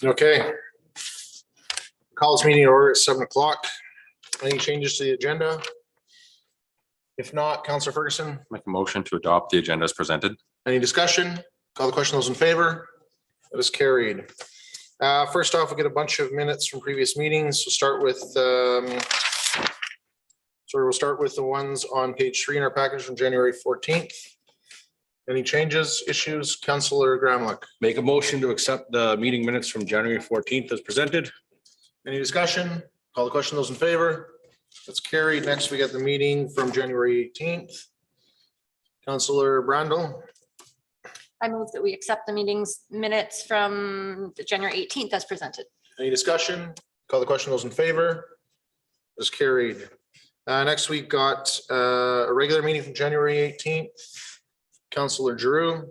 Okay. Call this meeting to order at 7 o'clock. Any changes to the agenda? If not, Councillor Ferguson, Make a motion to adopt the agenda as presented. any discussion? Call the question. Those in favor? That is carried. First off, we get a bunch of minutes from previous meetings. We'll start with we'll start with the ones on page 3 in our package from January 14th. Any changes, issues? Councillor Gramlich. Make a motion to accept the meeting minutes from January 14th as presented. Any discussion? Call the question. Those in favor? That's carried. Next, we got the meeting from January 18th. Councillor Brandel. I move that we accept the meeting's minutes from the January 18th as presented. Any discussion? Call the question. Those in favor? Is carried. Next week got a regular meeting from January 18th. Councillor Giroux.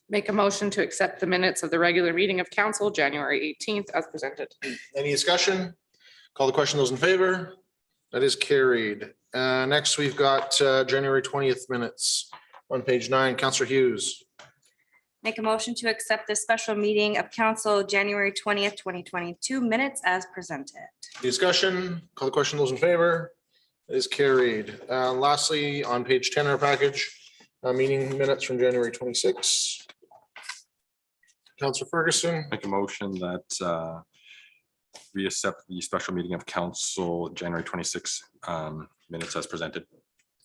Make a motion to accept the minutes of the regular meeting of council, January 18th as presented. Any discussion? Call the question. Those in favor? That is carried. Next, we've got January 20th minutes on page 9. Councillor Hughes. Make a motion to accept the special meeting of council, January 20th, 2022 minutes as presented. Discussion? Call the question. Those in favor? That is carried. Lastly, on page 10 of our package, meeting minutes from January 26th. Councillor Ferguson. Make a motion that we accept the special meeting of council January 26 minutes as presented.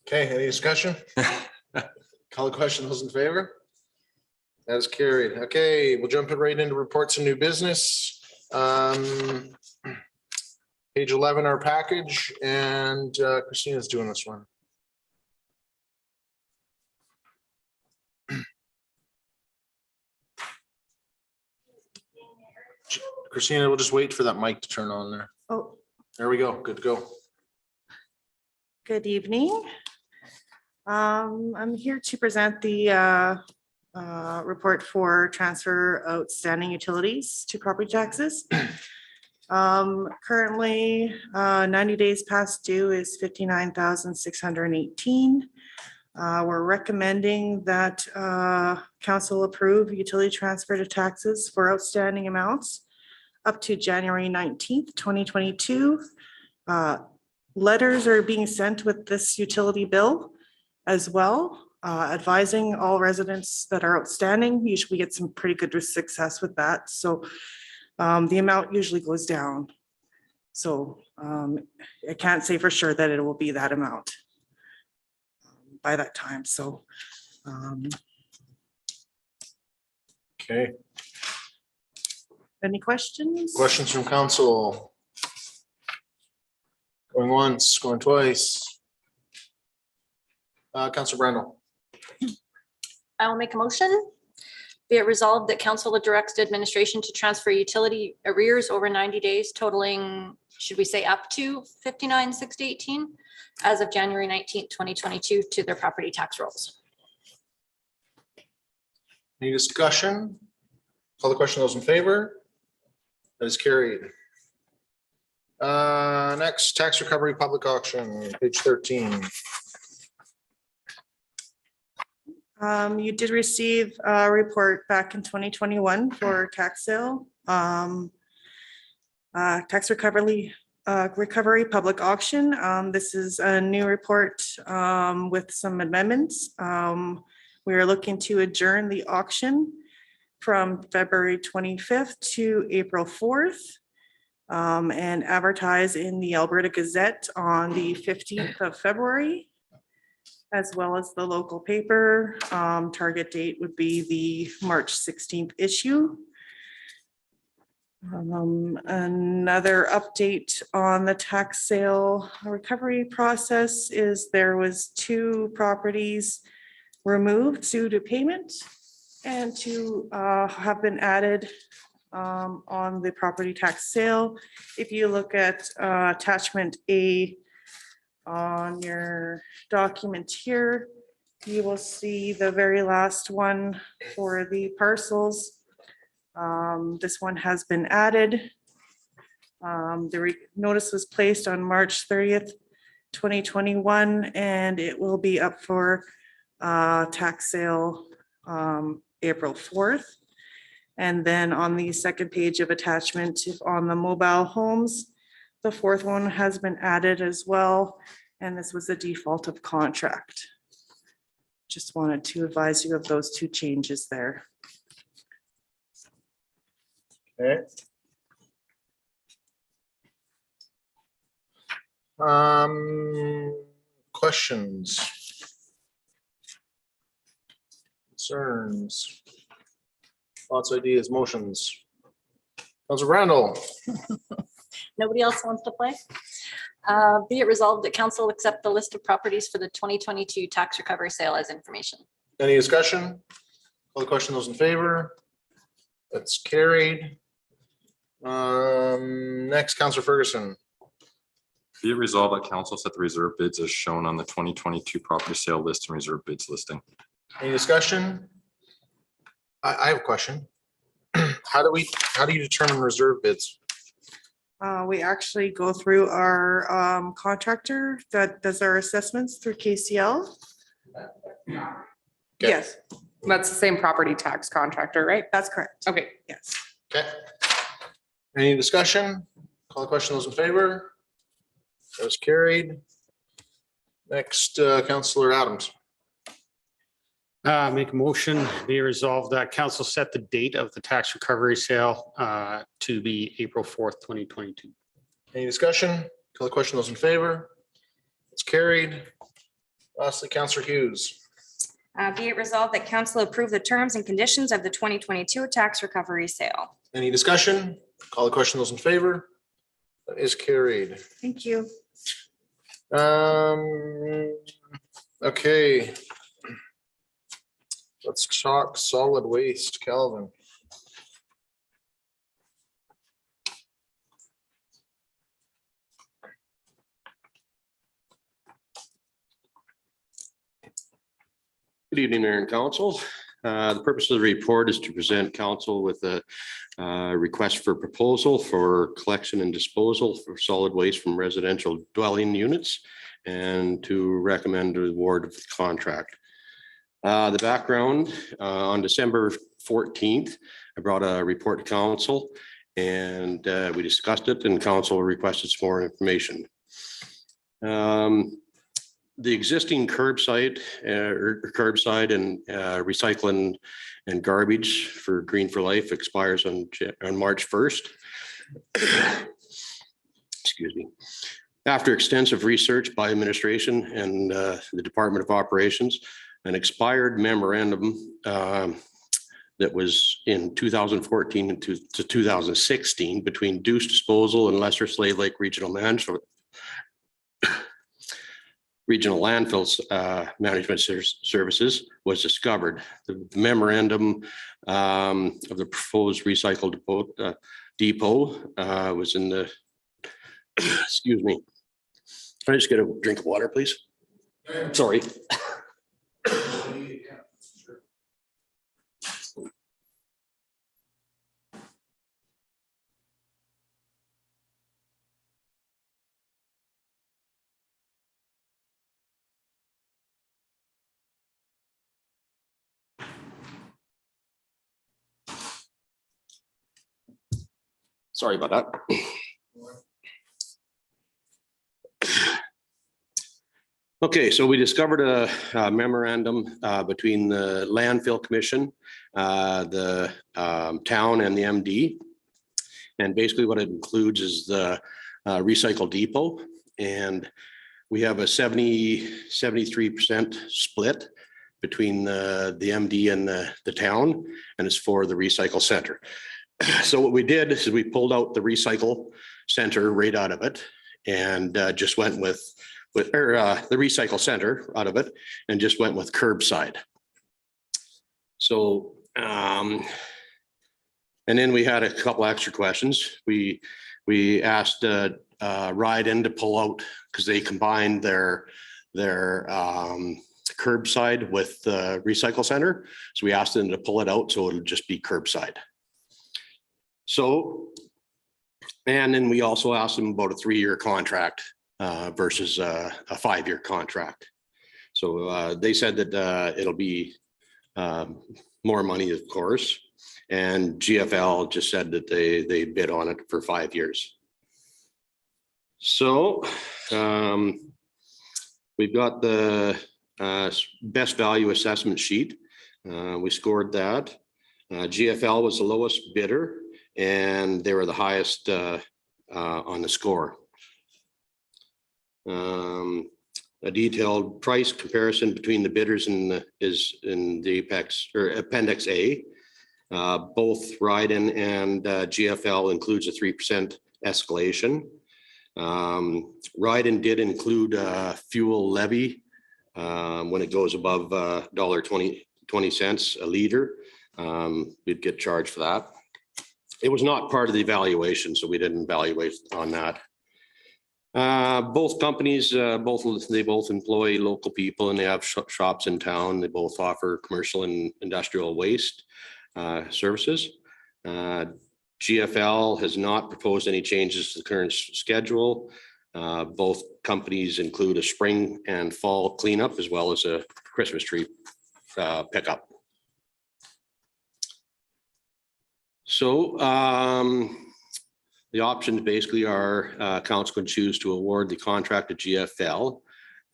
Okay, any discussion? Call the question. Those in favor? That is carried. Okay, we'll jump right into reports and new business. Page 11, our package, and Christina's doing this one. Christina, we'll just wait for that mic to turn on there. Oh, There we go. Good to go. good evening. I'm here to present the report for transfer outstanding utilities to property taxes. Currently, 90 days past due is 59,618. We're recommending that council approve utility transfer to taxes for outstanding amounts up to January 19th, 2022. Letters are being sent with this utility bill as well, advising all residents that are outstanding. Usually get some pretty good success with that. So the amount usually goes down. So I can't say for sure that it will be that amount by that time. So Okay, any questions? questions from council? Going once, going twice. Councillor Brandel. I will make a motion. Be it resolved that council directs the administration to transfer utility arrears over 90 days totaling, should we say up to 59,618 as of January 19th, 2022 to their property tax rolls. Any discussion? Call the question. Those in favor? That is carried. Next, tax recovery public auction, page 13. You did receive a report back in 2021 for tax sale. Tax recovery public auction. This is a new report with some amendments. We are looking to adjourn the auction from February 25th to April 4th and advertise in the Alberta Gazette on the 15th of February, as well as the local paper. Target date would be the March 16th issue. Another update on the tax sale recovery process is there was 2 properties removed due to payment and to have been added on the property tax sale. If you look at attachment A on your document here, you will see the very last one for the parcels. This one has been added. The notice was placed on March 30th, 2021, and it will be up for tax sale April 4th. And then on the second page of attachment, if on the mobile homes, the fourth one has been added as well. And this was the default of contract. Just wanted to advise you of those two changes there. Okay. Questions? Concerns? Thoughts, ideas, motions? Councilor Randall, Nobody else wants to play? Be it resolved that council accept the list of properties for the 2022 tax recovery sale as information. any discussion? Call the question, those in favor? That's carried. Next, Councilor Ferguson. Be it resolved that council set the reserve bids as shown on the 2022 property sale list and reserve bids listing. Any discussion? I have a question. How do you determine reserve bids? We actually go through our contractor that does our assessments through KCL. Yes, That's the same property tax contractor, right? that's correct. Okay. Yes. Okay. Any discussion? Call the question, those in favor? That was carried. Next, Councilor Adams. Make a motion, be resolved that council set the date of the tax recovery sale to be April 4th, 2022. Any discussion? Call the question, those in favor? It's carried. Lastly, Councilor Hughes. Be it resolved that council approve the terms and conditions of the 2022 tax recovery sale. Any discussion? Call the question, those in favor? That is carried. Thank you. Okay. Let's talk solid waste, Calvin. Good evening, Mayor and Council. The purpose of the report is to present council with a request for proposal for collection and disposal for solid waste from residential dwelling units and to recommend the award of the contract. The background, on December 14th, I brought a report to council and we discussed it and council requested some more information. The existing curbside and recycling and garbage for Green for Life expires on March 1st. Excuse me. After extensive research by administration and the Department of Operations, an expired memorandum that was in 2014 to 2016 between Deuce Disposal and Lesser Slave Lake Regional Landfills Management Services was discovered. The memorandum of the proposed recycle depot was in the, excuse me. Can I just get a drink of water, please? Sorry. Sorry about that. Okay, so we discovered a memorandum between the Landfill Commission, the town and the MD. And basically what it includes is the recycle depot. And we have a 73% split between the MD and the town, and it's for the recycle center. So what we did is we pulled out the recycle center right out of it and just went with the recycle center out of it and just went with curbside. So, and then we had a couple extra questions. We asked Ride In to pull out because they combined their curbside with the recycle center. So we asked them to pull it out so it'll just be curbside. So, and then we also asked them about a 3-year contract versus a 5-year contract. So they said that it'll be more money, of course. And GFL just said that they bid on it for 5 years. So we've got the best value assessment sheet. We scored that. GFL was the lowest bidder and they were the highest on the score. A detailed price comparison between the bidders is in the Appendix A. Both Ryden and GFL includes a 3% escalation. Ryden did include fuel levy when it goes above $1.20 a liter. We'd get charged for that. It was not part of the evaluation, so we didn't evaluate on that. Both companies, they both employ local people and they have shops in town. They both offer commercial and industrial waste services. GFL has not proposed any changes to the current schedule. Both companies include a spring and fall cleanup as well as a Christmas tree pickup. So the options basically are council can choose to award the contract to GFL.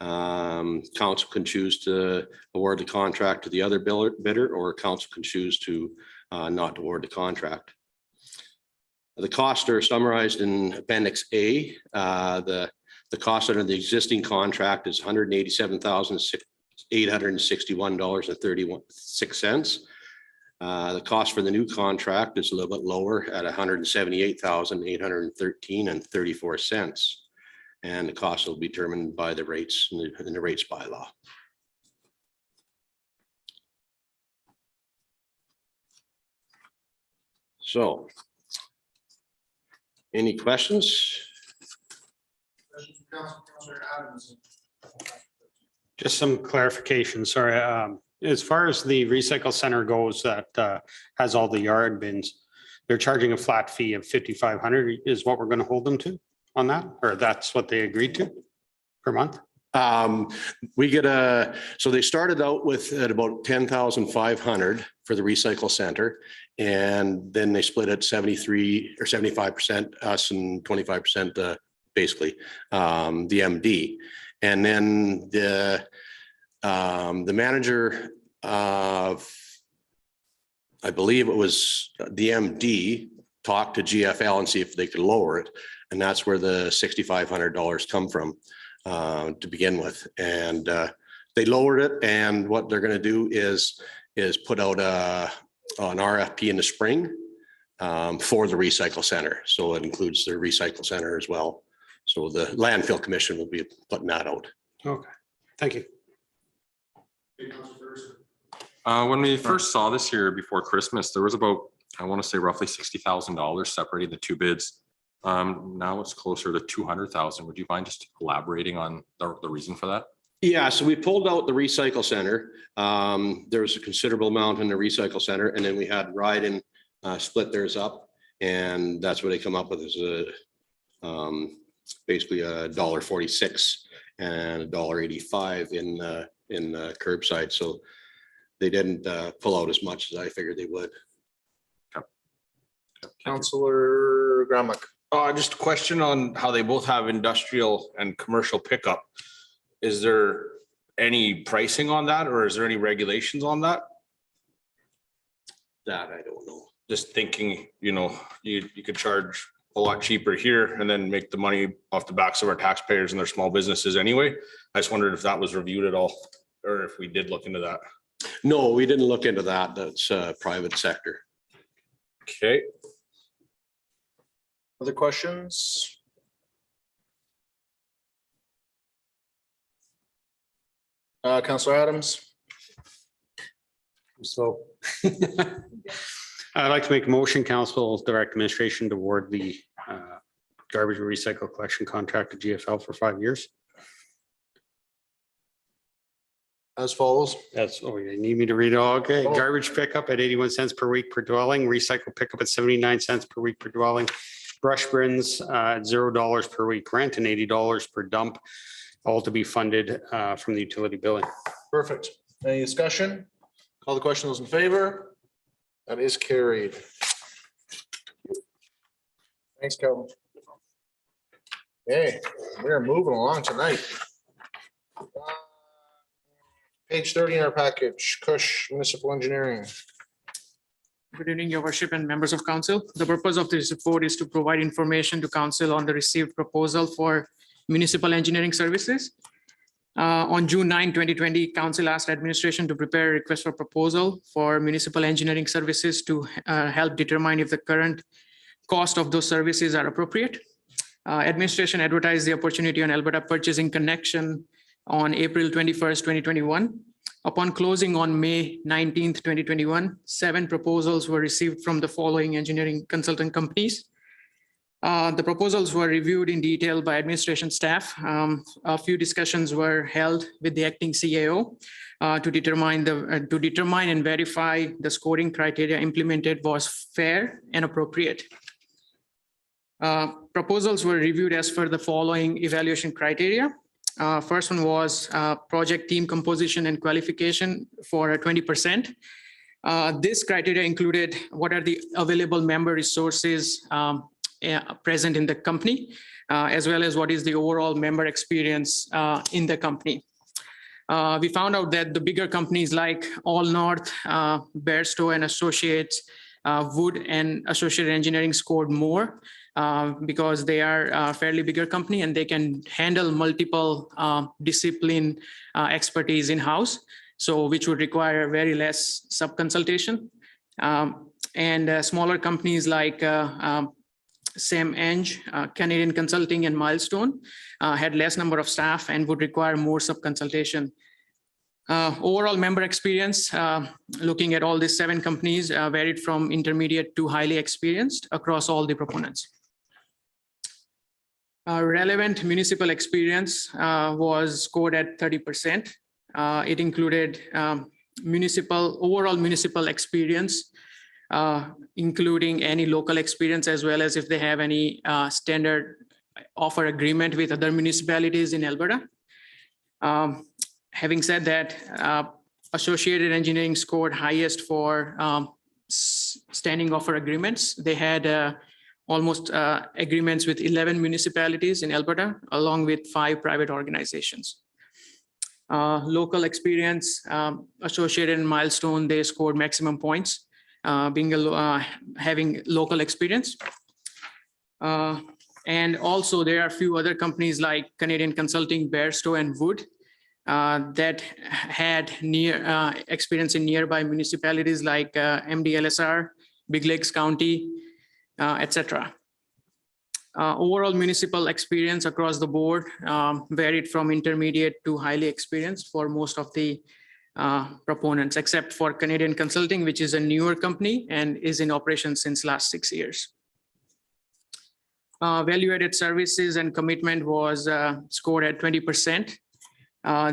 Council can choose to award the contract to the other bidder, or council can choose to not award the contract. The costs are summarized in Appendix A. The cost under the existing contract is $187,861.36. The cost for the new contract is a little bit lower at $178,813.34. And the cost will be determined by the rates in the rates bylaw. So, any questions? Just some clarification, sorry. As far as the recycle center goes that has all the yard bins, they're charging a flat fee of $5,500 is what we're going to hold them to on that? Or that's what they agreed to per month? We get so they started out with at about 10,500 for the recycle center. And then they split it 73 or 75% us and 25% basically the MD. And then the manager of, I believe it was the MD, talked to GFL and see if they could lower it. And that's where the $6,500 come from to begin with. And they lowered it. And what they're going to do is put out an RFP in the spring for the recycle center. So it includes the recycle center as well. So the landfill commission will be putting that out. Okay, thank you. When we first saw this here before Christmas, there was about, I want to say roughly $60,000 separating the two bids. Now it's closer to 200,000. Would you mind just elaborating on the reason for that? Yeah, so we pulled out the recycle center. There was a considerable amount in the recycle center, and then we had Ryden split theirs up, and that's what they come up with is basically $1.46 and $1.85 in curbside. So they didn't pull out as much as I figured they would. Councillor Gramack. Just a question on how they both have industrial and commercial pickup. Is there any pricing on that, or is there any regulations on that? That I don't know. Just thinking, you could charge a lot cheaper here and then make the money off the backs of our taxpayers and their small businesses anyway. I just wondered if that was reviewed at all, or if we did look into that. No, we didn't look into that. That's private sector. Okay. Other questions? Councillor Adams. So I'd like to make a motion, council direct administration to award the garbage and recycle collection contract to GFL for 5 years. As follows. That's, oh, you need me to read it all? Okay, Oh. garbage pickup at 81 cents per week per dwelling, recycle pickup at 79 cents per week per dwelling, brush bins at $0 per week rent and $80 per dump, all to be funded from the utility billing. Perfect. Any discussion? Call the question. Those in favor? That is carried. Thanks, Kelvin. Okay, we're moving along tonight. Page 30 in our package, Cush Municipal Engineering. Good evening, your worship and members of council. The purpose of this report is to provide information to council on the received proposal for municipal engineering services. On June 9, 2020, council asked administration to prepare a request for proposal for municipal engineering services to help determine if the current cost of those services are appropriate. Administration advertised the opportunity on Alberta Purchasing Connection on April 21st, 2021. Upon closing on May 19th, 2021, 7 proposals were received from the following engineering consultant companies. The proposals were reviewed in detail by administration staff. A few discussions were held with the acting CAO to determine and verify the scoring criteria implemented was fair and appropriate. Proposals were reviewed as per the following evaluation criteria. First one was project team composition and qualification for 20%. This criteria included what are the available member resources present in the company, as well as what is the overall member experience in the company. We found out that the bigger companies like All North, Bairstow and Associates, Wood and Associated Engineering scored more because they are a fairly bigger company and they can handle multiple discipline expertise in-house, so which would require very less sub-consultation. And smaller companies like Sam Eng, Canadian Consulting and Milestone had less number of staff and would require more sub-consultation. Overall member experience, looking at all these 7 companies, varied from intermediate to highly experienced across all the proponents. Relevant municipal experience was scored at 30%. It included overall municipal experience, including any local experience, as well as if they have any standard offer agreement with other municipalities in Alberta. Having said that, Associated Engineering scored highest for standing offer agreements. They had almost agreements with 11 municipalities in Alberta, along with 5 private organizations. Local experience, Associated and Milestone, they scored maximum points, having local experience. And also there are a few other companies like Canadian Consulting, Bairstow and Wood that had experience in nearby municipalities like MDLSR, Big Lakes County, etc. Overall municipal experience across the board varied from intermediate to highly experienced for most of the proponents, except for Canadian Consulting, which is a newer company and is in operation since last 6 years. Value-added services and commitment was scored at 20%.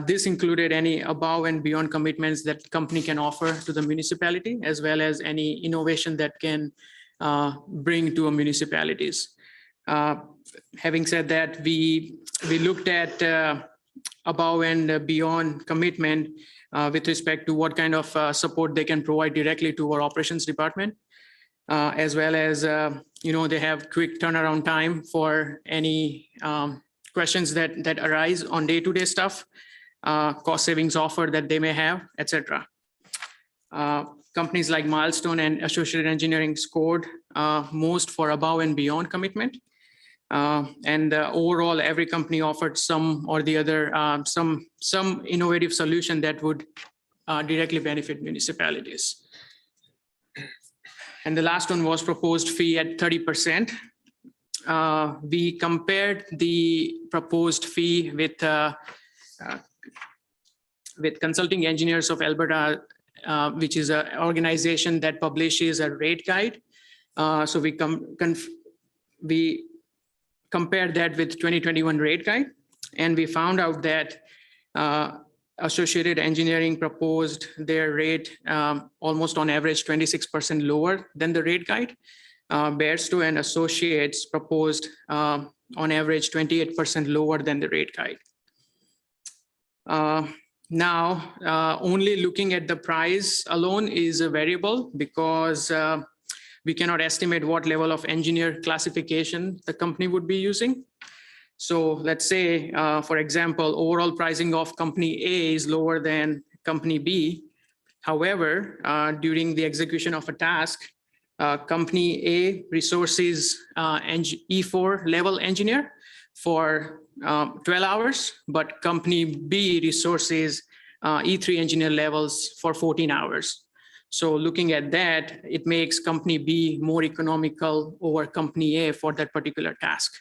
This included any above and beyond commitments that company can offer to the municipality, as well as any innovation that can bring to a municipalities. Having said that, we looked at above and beyond commitment with respect to what kind of support they can provide directly to our operations department, as well as they have quick turnaround time for any questions that arise on day-to-day stuff, cost savings offer that they may have, etc. Companies like Milestone and Associated Engineering scored most for above and beyond commitment. And overall, every company offered some or the other, some innovative solution that would directly benefit municipalities. And the last one was proposed fee at 30%. We compared the proposed fee with Consulting Engineers of Alberta, which is an organization that publishes a rate guide. So we compared that with 2021 rate guide, and we found out that Associated Engineering proposed their rate almost on average 26% lower than the rate guide. Bairstow and Associates proposed on average 28% lower than the rate guide. Now, only looking at the price alone is a variable because we cannot estimate what level of engineer classification the company would be using. So let's say, for example, overall pricing of company A is lower than company B. However, during the execution of a task, company A resources E4 level engineer for 12 hours, but company B resources E3 engineer levels for 14 hours. So looking at that, it makes company B more economical over company A for that particular task.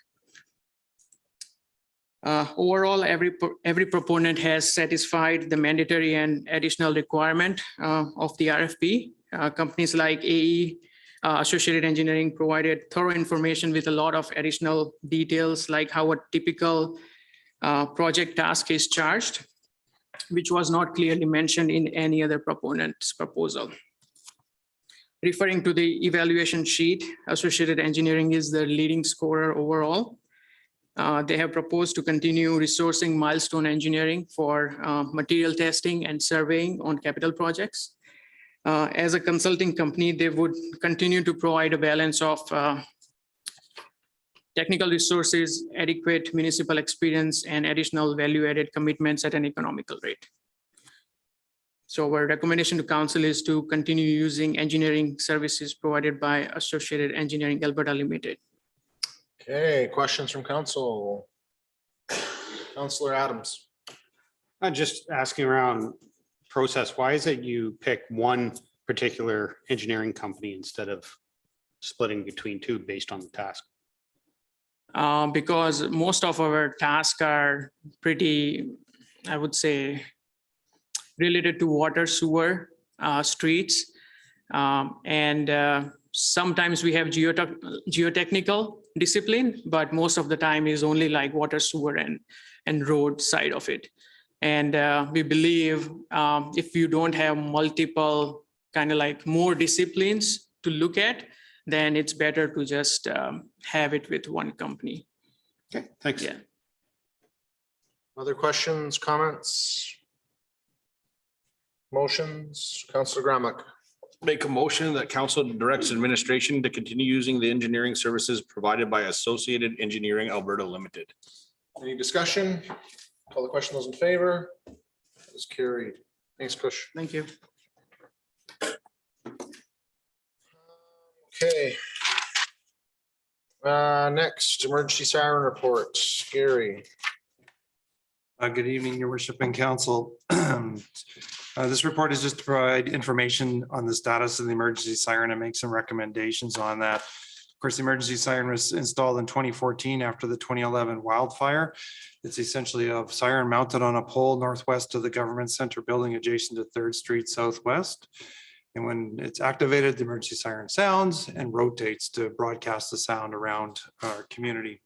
Overall, every proponent has satisfied the mandatory and additional requirement of the RFP. Companies like AE, Associated Engineering provided thorough information with a lot of additional details, like how a typical project task is charged, which was not clearly mentioned in any other proponent's proposal. Referring to the evaluation sheet, Associated Engineering is the leading scorer overall. They have proposed to continue resourcing milestone engineering for material testing and surveying on capital projects. As a consulting company, they would continue to provide a balance of technical resources, adequate municipal experience, and additional value-added commitments at an economical rate. So our recommendation to council is to continue using engineering services provided by Associated Engineering Alberta Limited. Okay, questions from council? Councillor Adams. I'm just asking around process. Why is it you pick one particular engineering company instead of splitting between two based on the task? Because most of our tasks are pretty, I would say, related to water, sewer, streets. And sometimes we have geotechnical discipline, but most of the time is only like water, sewer, and road side of it. And we believe if you don't have multiple kind of like more disciplines to look at, then it's better to just have it with one company. Okay, thanks. Yeah. Other questions, comments? Motions, Councillor Gramack. Make a motion that council directs administration to continue using the engineering services provided by Associated Engineering Alberta Limited. Any discussion? Call the question. Those in favor? Is carried. Thanks, Kush. Thank you. Okay. Next, emergency siren report. Gary. Good evening, your worship and council. This report is just to provide information on the status of the emergency siren and make some recommendations on that. Of course, the emergency siren was installed in 2014 after the 2011 wildfire. It's essentially a siren mounted on a pole northwest of the government center building adjacent to 3rd Street Southwest. And when it's activated, the emergency siren sounds and rotates to broadcast the sound around our community.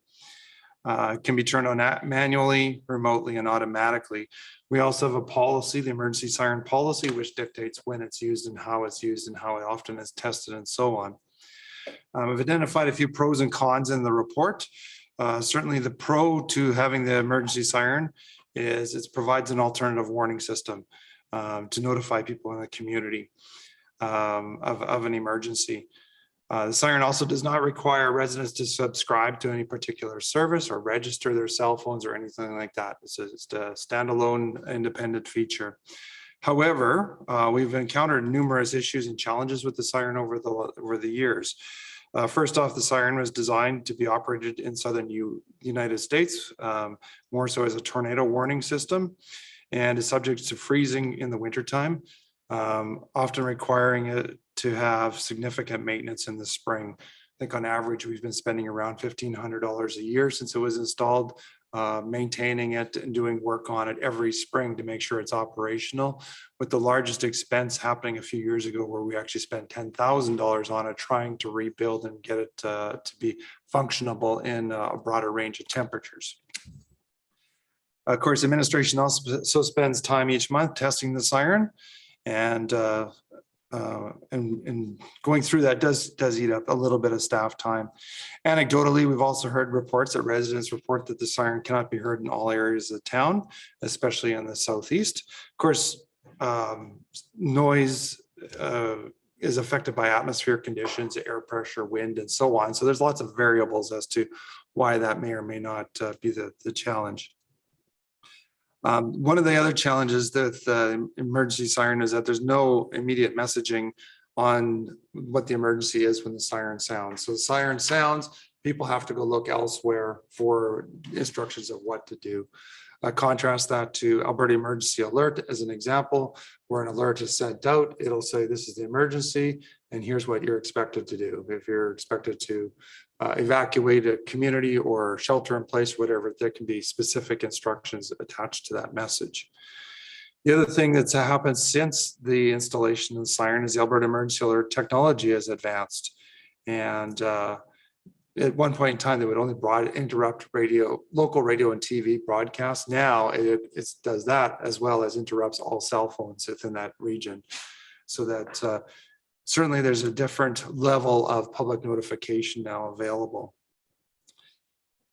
It can be turned on manually, remotely, and automatically. We also have a policy, the emergency siren policy, which dictates when it's used and how often it's tested and so on. We've identified a few pros and cons in the report. Certainly the pro to having the emergency siren is it provides an alternative warning system to notify people in the community of an emergency. The siren also does not require residents to subscribe to any particular service or register their cell phones or anything like that. It's a standalone independent feature. However, we've encountered numerous issues and challenges with the siren over the years. First off, the siren was designed to be operated in southern United States, more so as a tornado warning system, and is subject to freezing in the wintertime, often requiring it to have significant maintenance in the spring. I think on average, we've been spending around $1,500 a year since it was installed, maintaining it and doing work on it every spring to make sure it's operational, with the largest expense happening a few years ago where we actually spent $10,000 on it trying to rebuild and get it to be functionable in a broader range of temperatures. Of course, administration also spends time each month testing the siren, and and going through that does eat up a little bit of staff time. Anecdotally, we've also heard reports that residents report that the siren cannot be heard in all areas of town, especially in the southeast. Of course, noise is affected by atmospheric conditions, air pressure, wind, and so on. So there's lots of variables as to why that may or may not be the challenge. One of the other challenges that the emergency siren is that there's no immediate messaging on what the emergency is when the siren sounds. So the siren sounds, people have to go look elsewhere for instructions of what to do. Contrast that to Alberta Emergency Alert as an example, where an alert is sent out, it'll say this is the emergency and here's what you're expected to do. If you're expected to evacuate a community or shelter in place, whatever, there can be specific instructions attached to that message. The other thing that's happened since the installation of the siren is the Alberta Emergency Alert technology has advanced. And at one point in time, they would only interrupt local radio and TV broadcasts. Now it does that as well as interrupts all cell phones within that region. So that certainly there's a different level of public notification now available.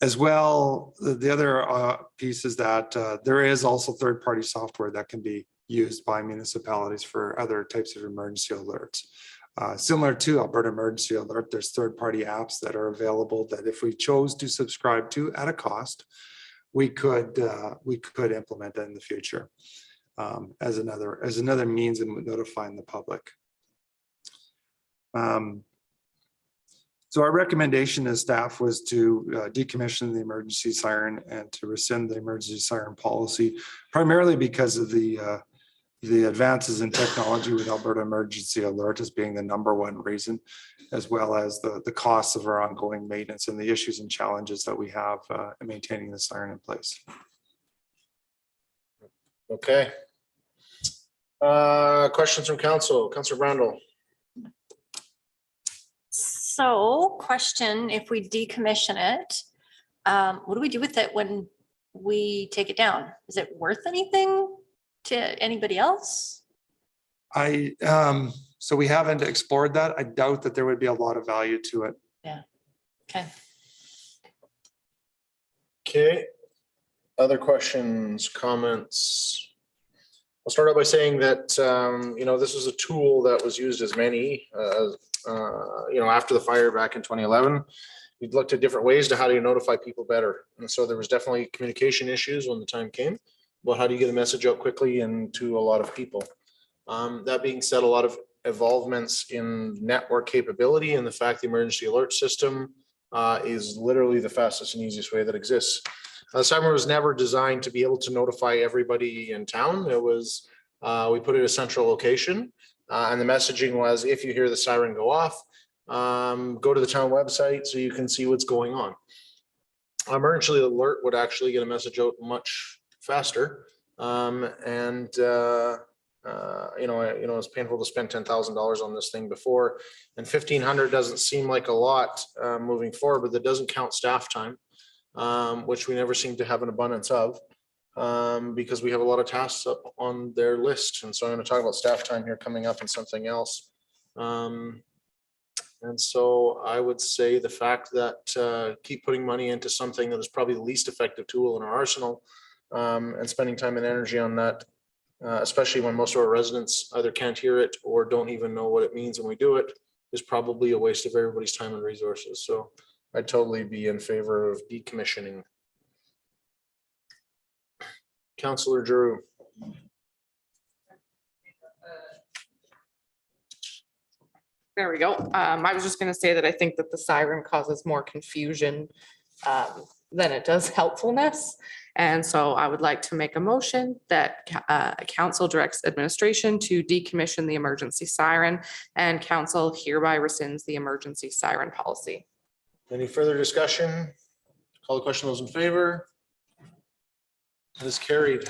As well, the other piece is that there is also third-party software that can be used by municipalities for other types of emergency alerts. Similar to Alberta Emergency Alert, there's third-party apps that are available that if we chose to subscribe to at a cost, we could implement that in the future as another means of notifying the public. So our recommendation as staff was to decommission the emergency siren and to rescind the emergency siren policy, primarily because of the advances in technology with Alberta Emergency Alert as being the #1 reason, as well as the costs of our ongoing maintenance and the issues and challenges that we have in maintaining the siren in place. Okay. Questions from council? Councillor Brandel. So question, if we decommission it, what do we do with it when we take it down? Is it worth anything to anybody else? So we haven't explored that. I doubt that there would be a lot of value to it. Yeah. Okay. Okay. Other questions, comments? I'll start out by saying that, this is a tool that was used as many, after the fire back in 2011. We looked at different ways to how do you notify people better. And so there was definitely communication issues when the time came. Well, how do you get a message out quickly and to a lot of people? That being said, a lot of evolvements in network capability and the fact the emergency alert system is literally the fastest and easiest way that exists. The siren was never designed to be able to notify everybody in town. It was, we put it at a central location and the messaging was, if you hear the siren go off, go to the town website so you can see what's going on. Emergency alert would actually get a message out much faster. It's painful to spend $10,000 on this thing before, and $1,500 doesn't seem like a lot moving forward, but that doesn't count staff time, which we never seem to have an abundance of because we have a lot of tasks up on their list. And so I'm going to talk about staff time here coming up and something else. And so I would say the fact that keep putting money into something that is probably the least effective tool in our arsenal and spending time and energy on that, especially when most of our residents either can't hear it or don't even know what it means when we do it, is probably a waste of everybody's time and resources. So I'd totally be in favor of decommissioning. Councillor Drew. There we go. I was just going to say that I think that the siren causes more confusion than it does helpfulness. And so I would like to make a motion that council directs administration to decommission the emergency siren, and council hereby rescinds the emergency siren policy. Any further discussion? Call the question. Those in favor? That is carried.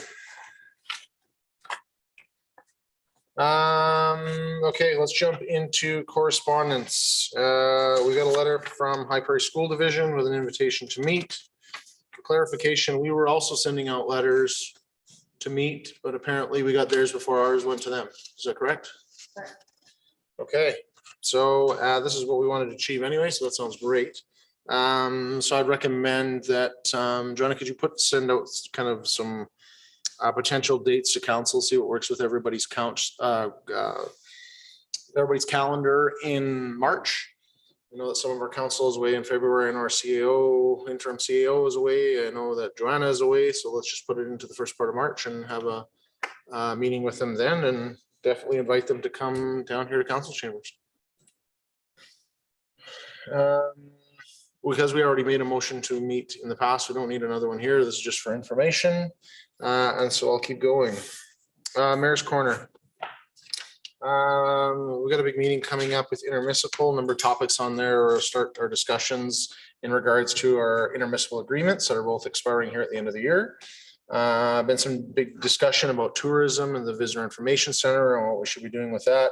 Okay, let's jump into correspondence. We got a letter from High Prairie School Division with an invitation to meet. For clarification, we were also sending out letters to meet, but apparently we got theirs before ours went to them. Is that correct? Okay, so this is what we wanted to achieve anyway, so that sounds great. So I'd recommend that, Joanna, could you send out kind of some potential dates to council, see what works with everybody's everybody's calendar in March. I know that some of our council is away in February and our CAO, interim CAO is away. I know that Joanna is away, so let's just put it into the first part of March and have a meeting with them then, and definitely invite them to come down here to council chambers. Because we already made a motion to meet in the past, we don't need another one here. This is just for information. And so I'll keep going. Mayor's Corner. We got a big meeting coming up with intermunicipal. Number of topics on there, or start our discussions in regards to our intermunicipal agreements that are both expiring here at the end of the year. Been some big discussion about tourism and the visitor information center and what we should be doing with that,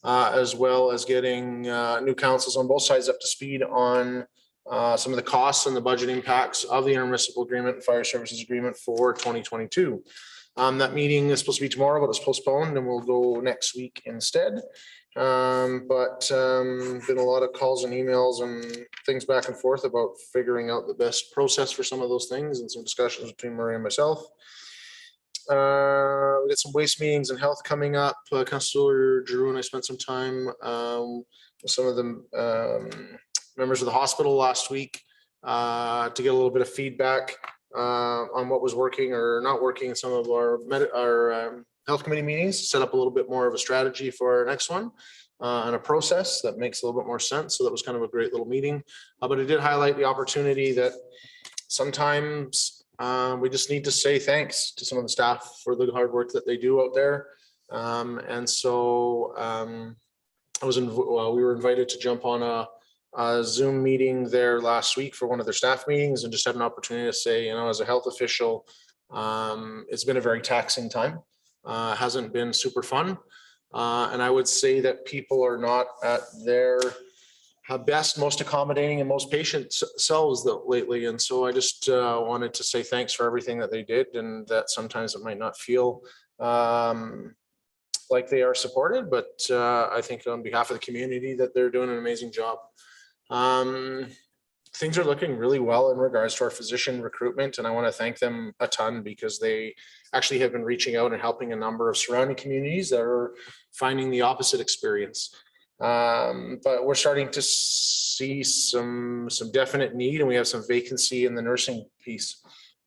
as well as getting new councils on both sides up to speed on some of the costs and the budget impacts of the intermunicipal agreement and fire services agreement for 2022. That meeting is supposed to be tomorrow, but it's postponed and we'll go next week instead. Been a lot of calls and emails and things back and forth about figuring out the best process for some of those things, and some discussions between Maria and myself. We got some waste meetings and health coming up. Councillor Drew and I spent some time with some of the members of the hospital last week to get a little bit of feedback on what was working or not working in some of our health committee meetings, set up a little bit more of a strategy for our next one and a process that makes a little bit more sense. So that was kind of a great little meeting, but it did highlight the opportunity that sometimes we just need to say thanks to some of the staff for the hard work that they do out there. And so we were invited to jump on a Zoom meeting there last week for one of their staff meetings, and just had an opportunity to say, as a health official, it's been a very taxing time. Hasn't been super fun. And I would say that people are not at their best, most accommodating and most patient selves lately. And so I just wanted to say thanks for everything that they did, and that sometimes it might not feel like they are supported, but I think on behalf of the community that they're doing an amazing job. Things are looking really well in regards to our physician recruitment, and I want to thank them a ton, because they actually have been reaching out and helping a number of surrounding communities that are finding the opposite experience. But we're starting to see some definite need, and we have some vacancy in the nursing piece.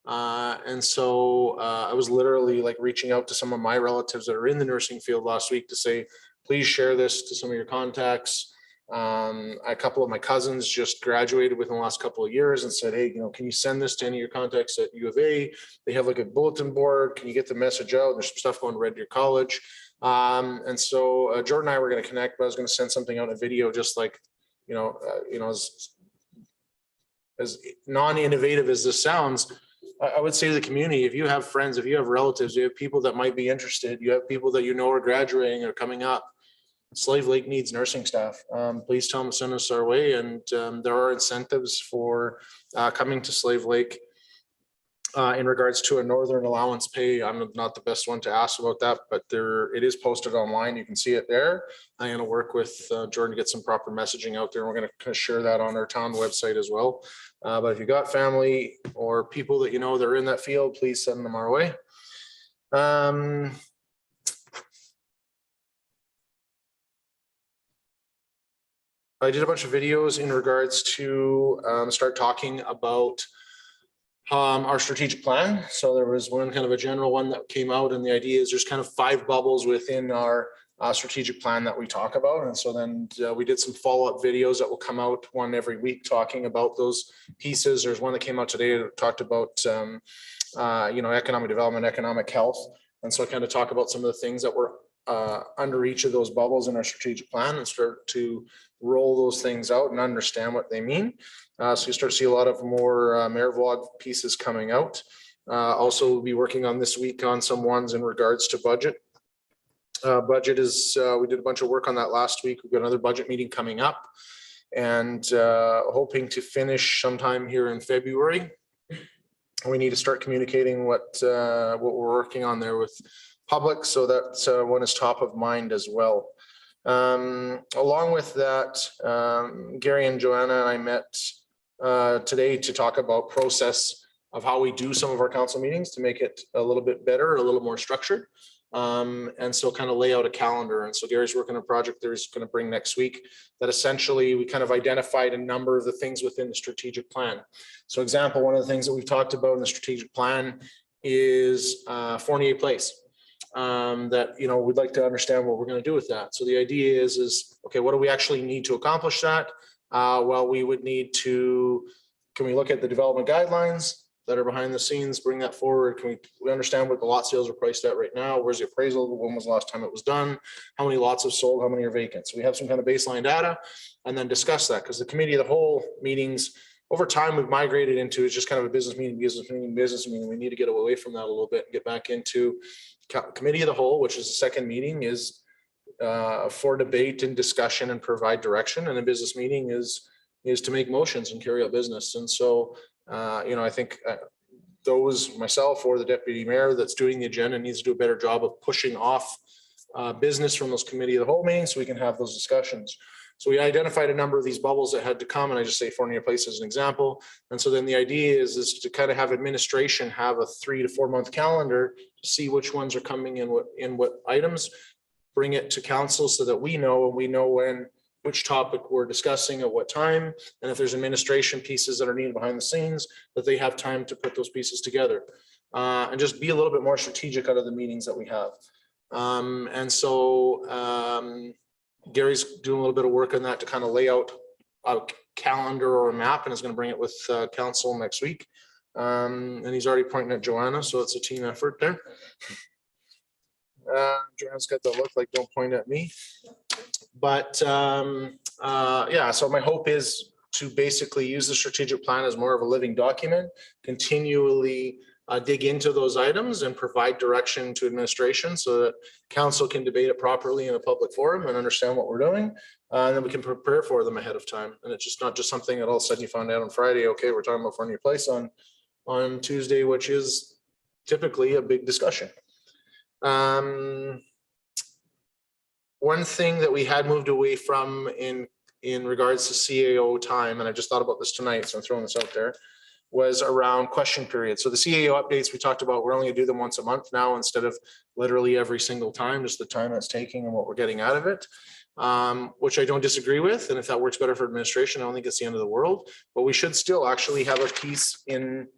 And so I was literally like reaching out to some of my relatives that are in the nursing field last week to say, please share this to some of your contacts. A couple of my cousins just graduated within the last couple of years and said, hey, can you send this to any of your contacts at U of A? They have like a bulletin board. Can you get the message out? There's some stuff going to Red Deer College. And so Jordan and I were going to connect, but I was going to send something out in a video, just like, as non-innovative as this sounds, I would say to the community, if you have friends, if you have relatives, you have people that might be interested, you have people that are graduating or coming up, Slave Lake needs nursing staff. Please tell them to send us our way. And there are incentives for coming to Slave Lake in regards to a northern allowance pay. I'm not the best one to ask about that, but it is posted online. You can see it there. I'm going to work with Jordan to get some proper messaging out there. We're going to share that on our town website as well. But if you got family or people that that are in that field, please send them our way. I did a bunch of videos in regards to start talking about our strategic plan. So there was one kind of a general one that came out, and the idea is there's kind of 5 bubbles within our strategic plan that we talk about. And so then we did some follow-up videos that will come out one every week talking about those pieces. There's one that came out today that talked about economic development, economic health. And so I kind of talk about some of the things that were under each of those bubbles in our strategic plan, and start to roll those things out and understand what they mean. So you start to see a lot of more Mayor Vlog pieces coming out. Also, we'll be working on this week on some ones in regards to budget. Budget is, we did a bunch of work on that last week. We've got another budget meeting coming up, and hoping to finish sometime here in February. We need to start communicating what we're working on there with public, so that one is top of mind as well. Along with that, Gary and Joanna and I met today to talk about process of how we do some of our council meetings to make it a little bit better, a little more structured. And so kind of lay out a calendar. And so Gary's working on a project that he's going to bring next week that essentially we kind of identified a number of the things within the strategic plan. So example, one of the things that we've talked about in the strategic plan is Fournier Place. That, you know, we'd like to understand what we're going to do with that. So the idea is, okay, what do we actually need to accomplish that? Well, we would need to, can we look at the development guidelines that are behind the scenes, bring that forward? Can we understand what the lot sales are priced at right now? Where's the appraisal? When was the last time it was done? How many lots have sold? How many are vacant? So we have some kind of baseline data and then discuss that, because the committee of the whole meetings over time we've migrated into, it's just kind of a business meeting. We need to get away from that a little bit and get back into committee of the whole, which is the second meeting, is for debate and discussion and provide direction. And a business meeting is to make motions and carry out business. And so, you know, I think those, myself or the deputy mayor that's doing the agenda, needs to do a better job of pushing off business from those committee of the whole meetings so we can have those discussions. So we identified a number of these bubbles that had to come, and I just say Fournier Place as an example. And so then the idea is to kind of have administration have a 3 to 4 month calendar to see which ones are coming in what items, bring it to council so that we know when, which topic we're discussing at what time. And if there's administration pieces that are needed behind the scenes, that they have time to put those pieces together and just be a little bit more strategic out of the meetings that we have. And so Gary's doing a little bit of work on that to kind of lay out a calendar or a map, and is going to bring it with council next week. And he's already pointing at Joanna, so it's a team effort there. Joanna's got the look like don't point at me. But yeah, so my hope is to basically use the strategic plan as more of a living document, continually dig into those items and provide direction to administration so that council can debate it properly in a public forum and understand what we're doing. And then we can prepare for them ahead of time. And it's just not just something that all of a sudden you find out on Friday, okay, we're talking about Fournier Place on Tuesday, which is typically a big discussion. One thing that we had moved away from in regards to CAO time, and I just thought about this tonight, so I'm throwing this out there, was around question period. So the CAO updates we talked about, we're only gonna do them once a month now instead of literally every single time, just the time that's taking and what we're getting out of it, which I don't disagree with. And if that works better for administration, I don't think it's the end of the world, but we should still actually have a piece in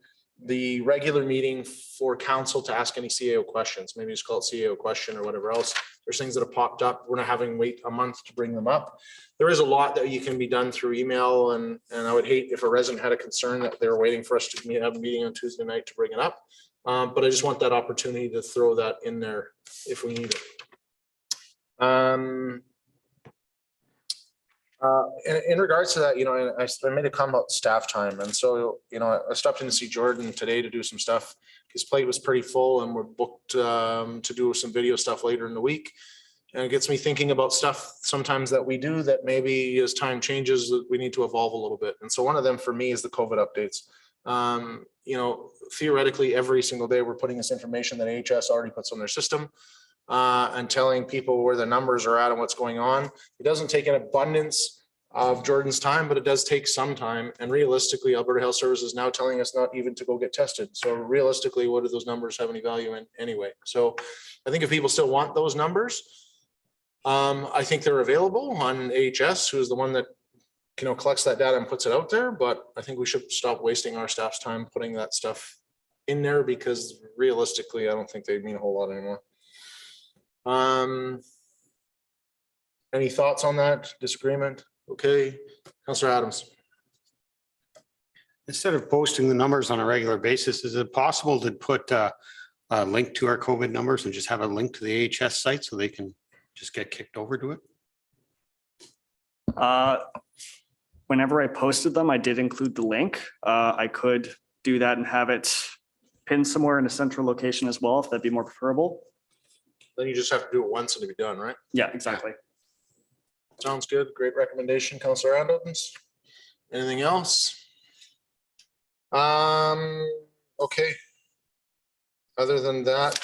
the regular meeting for council to ask any CAO questions. Maybe just call it CAO question or whatever else. There's things that have popped up. We're not having to wait a month to bring them up. There is a lot that you can be done through email, and I would hate if a resident had a concern that they were waiting for us to have a meeting on Tuesday night to bring it up. But I just want that opportunity to throw that in there if we need it. In regards to that, you know, I made a comment about staff time. And so, you know, I stopped in to see Jordan today to do some stuff. His plate was pretty full and we're booked to do some video stuff later in the week. And it gets me thinking about stuff sometimes that we do that maybe as time changes, we need to evolve a little bit. And so one of them for me is the COVID updates. You know, theoretically, every single day we're putting this information that AHS already puts on their system. And telling people where the numbers are at and what's going on. It doesn't take an abundance of Jordan's time, but it does take some time. And realistically, Alberta Health Services is now telling us not even to go get tested. So realistically, what do those numbers have any value in anyway? So I think if people still want those numbers, I think they're available on AHS, who is the one that, you know, collects that data and puts it out there. But I think we should stop wasting our staff's time putting that stuff in there, because realistically, I don't think they mean a whole lot anymore. Any thoughts on that? Disagreement? Okay, Councillor Adams. Instead of posting the numbers on a regular basis, is it possible to put a link to our COVID numbers and just have a link to the AHS site so they can just get kicked over to it? Whenever I posted them, I did include the link. I could do that and have it pinned somewhere in a central location as well, if that'd be more preferable. Then you just have to do it once and it'll be done, right? Yeah, exactly. Sounds good. Great recommendation, Councillor Adams. Anything else? Okay. Other than that,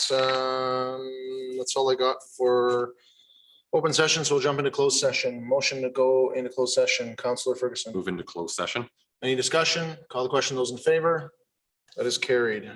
that's all I got for Open session, so we'll jump into closed session. Motion to go into closed session. Counselor Ferguson. Move into closed session. Any discussion? Call the question. Those in favor? That is carried.